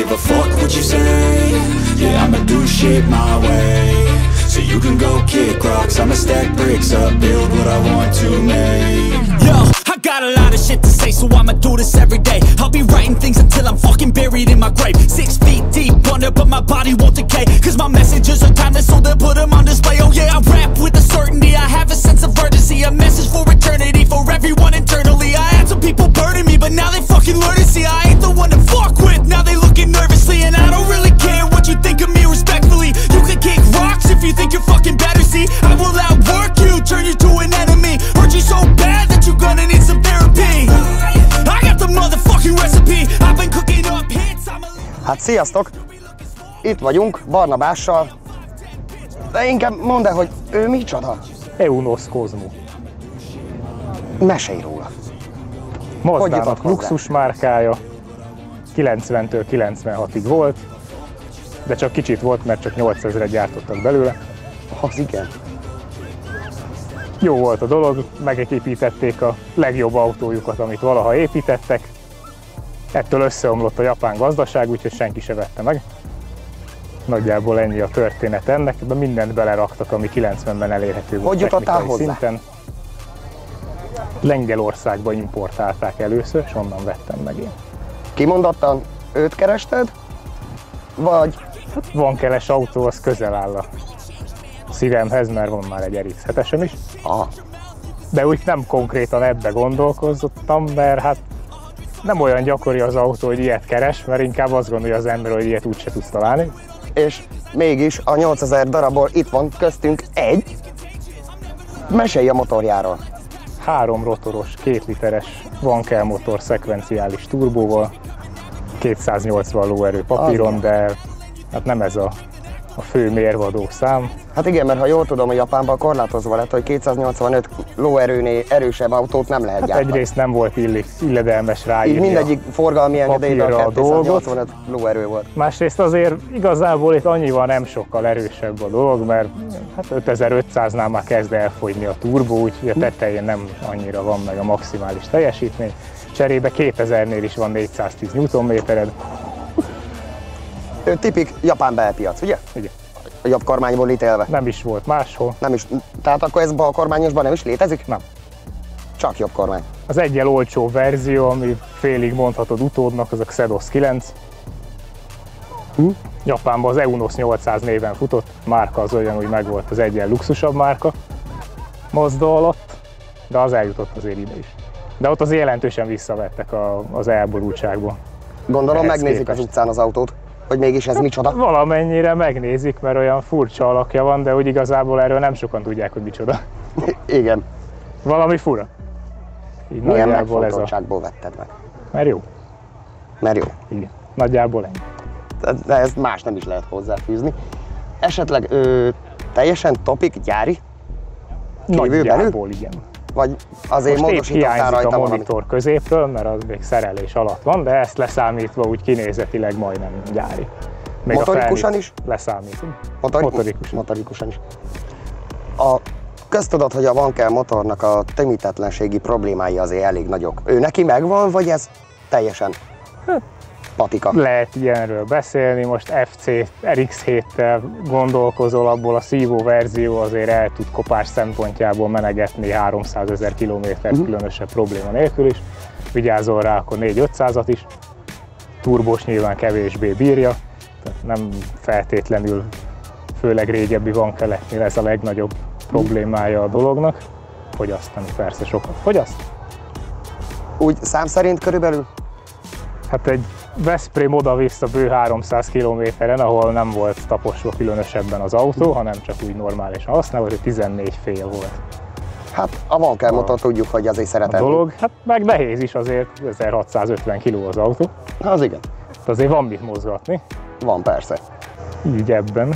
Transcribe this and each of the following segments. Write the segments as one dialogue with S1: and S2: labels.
S1: give a fuck what you say. Yeah, I'ma do shit my way. So you can go kick rocks, I'ma stack bricks up, build what I want to make.
S2: Yo, I got a lot of shit to say, so I'ma do this every day. I'll be writing things until I'm fucking buried in my grave. 6 feet deep under, but my body won't decay. Cause my messages are timeless, so they'll put them on display. Oh yeah, I rap with a certainty, I have a sense of urgency. A message for eternity, for everyone internally. I had some people burning me, but now they fucking learn to see I ain't the one to fuck with, now they looking nervously. And I don't really care what you think of me respectfully. You can kick rocks if you think you're fucking better, see. I will outwork you, turn you to an enemy. Hurt you so bad that you're gonna need some therapy. I got the motherfucking recipe. I've been cooking up hits.
S3: Hát sziasztok! Itt vagyunk Barnabással. De inkább mondd el, hogy ő micsoda?
S4: Eunos Cosmo.
S3: Mesélj róla.
S4: Mazdának luxus márkája. 90-től 96-ig volt, de csak kicsit volt, mert csak 8000-et gyártottak belőle.
S3: Az igen.
S4: Jó volt a dolog, megépítették a legjobb autójukat, amit valaha építettek. Ettől összeomlott a japán gazdaság, úgyhogy senki se vette meg. Nagyjából ennyi a történet ennek, de mindent beleraktak, ami 90-ben elérhető volt technikai szinten. Lengyelországba importálták először, és onnan vettem meg én.
S3: Kimondottan őt kerested? Vagy?
S4: Hát vankeles autó, az közel áll a szívemhez, mert van már egy RX-7-esem is.
S3: Aha.
S4: De úgy nem konkrétan ebbe gondolkozottam, mert hát nem olyan gyakori az autó, hogy ilyet keres, mert inkább azt gondolja az ember, hogy ilyet úgyse tudsz találni.
S3: És mégis a 8000 darabból itt van köztünk egy. Mesélj a motorjáról.
S4: 3 rotoros, 2 literes Wankel motor szekvenciális turbóval, 280 lóerő papíron, de hát nem ez a fő mérvadó szám.
S3: Hát igen, mert ha jól tudom, a Japánban korlátozva lett, hogy 285 lóerőnél erősebb autót nem lehet gyártani.
S4: Egyrészt nem volt illedelmes ráírni.
S3: Így mindegyik forgalmi engedélyben a 285 lóerő volt.
S4: Másrészt azért igazából itt annyival nem sokkal erősebb a dolog, mert hát 5500-nál már kezd elfogyni a turbó, úgyhogy a tetején nem annyira van meg a maximális teljesítmény. Cserébe 2000-nél is van 410 Nm-ed.
S3: Tipik japán belpiac, ugye?
S4: Igen.
S3: A jobb kormányból ítélve.
S4: Nem is volt máshol.
S3: Nem is. Tehát akkor ez a kormányosban nem is létezik?
S4: Nem.
S3: Csak jobb kormány.
S4: Az egyel olcsó verzió, ami félig mondhatod utódnak, az a Xedos 9. Japánban az Eunos 800 néven futott. Márka az olyan, hogy megvolt az egyel luxusabb márka Mazda alatt, de az eljutott azért ide is. De ott azért jelentősen visszavettek az elborultságból.
S3: Gondolom megnézik az utcán az autót, hogy mégis ez micsoda?
S4: Valamennyire megnézik, mert olyan furcsa alakja van, de úgy igazából erről nem sokan tudják, hogy micsoda.
S3: Igen.
S4: Valami fura. Így
S3: milyen megfontottságból vetted meg?
S4: Mert jó.
S3: Mert jó.
S4: Igen. Nagyjából ennyi.
S3: De ezt más nem is lehet hozzáfűzni. Esetleg teljesen topik, gyári?
S4: Nagyjából igen.
S3: Vagy azért módosítottál rajta
S4: a monitor valamit középről, mert az még szerelés alatt van, de ezt leszámítva úgy kinézetileg majdnem gyári. Még
S3: motorikusan is?
S4: Leszámítunk.
S3: Motorikusan is. Köztudod, hogy a Wankel motornak a tömítetlenségi problémái azért elég nagyok. Ő neki megvan, vagy ez teljesen patika?
S4: Lehet ilyenről beszélni, most FC RX-7-tel gondolkozol, abból a szívó verzió azért el tud kopás szempontjából menegetni 300 000 kilométert különösebb probléma nélkül is. Vigyázol rá, akkor 4-500-at is. Turbós nyilván kevésbé bírja, tehát nem feltétlenül, főleg régebbi Wankeleknél ez a legnagyobb problémája a dolognak. Fogyasztani persze sokat. Fogyaszt?
S3: Úgy szám szerint körülbelül?
S4: Hát egy Veszprém oda-vissza bő 300 kilométeren, ahol nem volt taposva különösebben az autó, hanem csak úgy normálisan használva, hogy 14 fél volt.
S3: Hát a Wankel motor tudjuk, hogy azért szeretem.
S4: A dolog, hát meg nehéz is azért, 1650 kg az autó.
S3: Az igen.
S4: Azért van mit mozgatni.
S3: Van persze.
S4: Így ebben.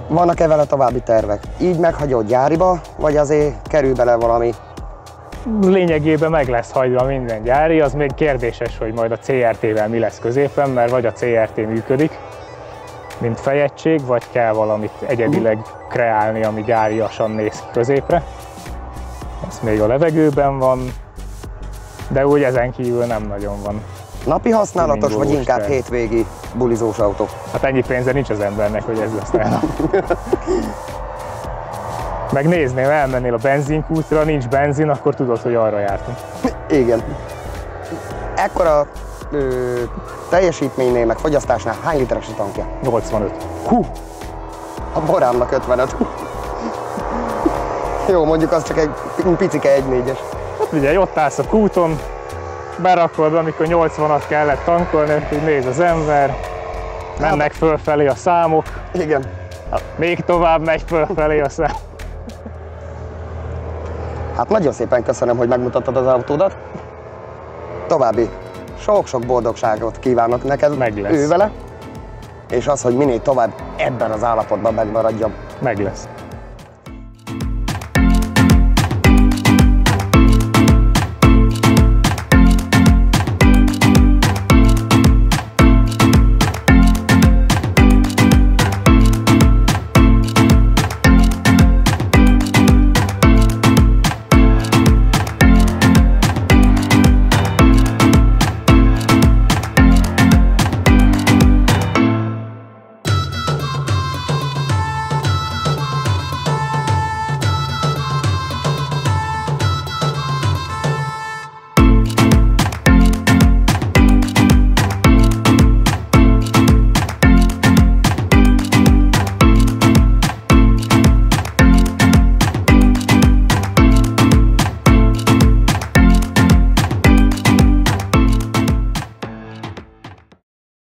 S3: Vannak-e vele további tervek? Így meghagyod gyáriba, vagy azért kerül bele valami?
S4: Lényegében meg lesz hagyva minden gyári, az még kérdéses, hogy majd a CRT-vel mi lesz középen, mert vagy a CRT működik, mint fejegység, vagy kell valamit egyedileg kreálni, ami gyáriasan néz ki középre. Ez még a levegőben van, de úgy ezen kívül nem nagyon van
S3: Napi használatos, vagy
S4: Tuningolós
S3: inkább
S4: terv.
S3: hétvégi bulizós autó?
S4: Hát ennyi pénze nincs az embernek, hogy ez lesz el. Megnézném, elmennél a benzinkútra, nincs benzin, akkor tudod, hogy arra jártunk.
S3: Igen. Ekkora teljesítménynél, meg fogyasztásnál hány literes a tankja?
S4: 85.
S3: Hú! A borámnak 55. Jó, mondjuk az csak egy picike 1.4-es.
S4: Hát ugye, ott állsz a kúton, berakod, amikor 80-at kellett tankolni, így néz az ember, mennek fölfelé a számok,
S3: Igen.
S4: még tovább megy fölfelé a szám.
S3: Hát nagyon szépen köszönöm, hogy megmutattad az autódat. További sok-sok boldogságot kívánok neked
S4: Meg lesz.
S3: ő vele. És az, hogy minél tovább ebben az állapotban megmaradjon.
S4: Meg lesz.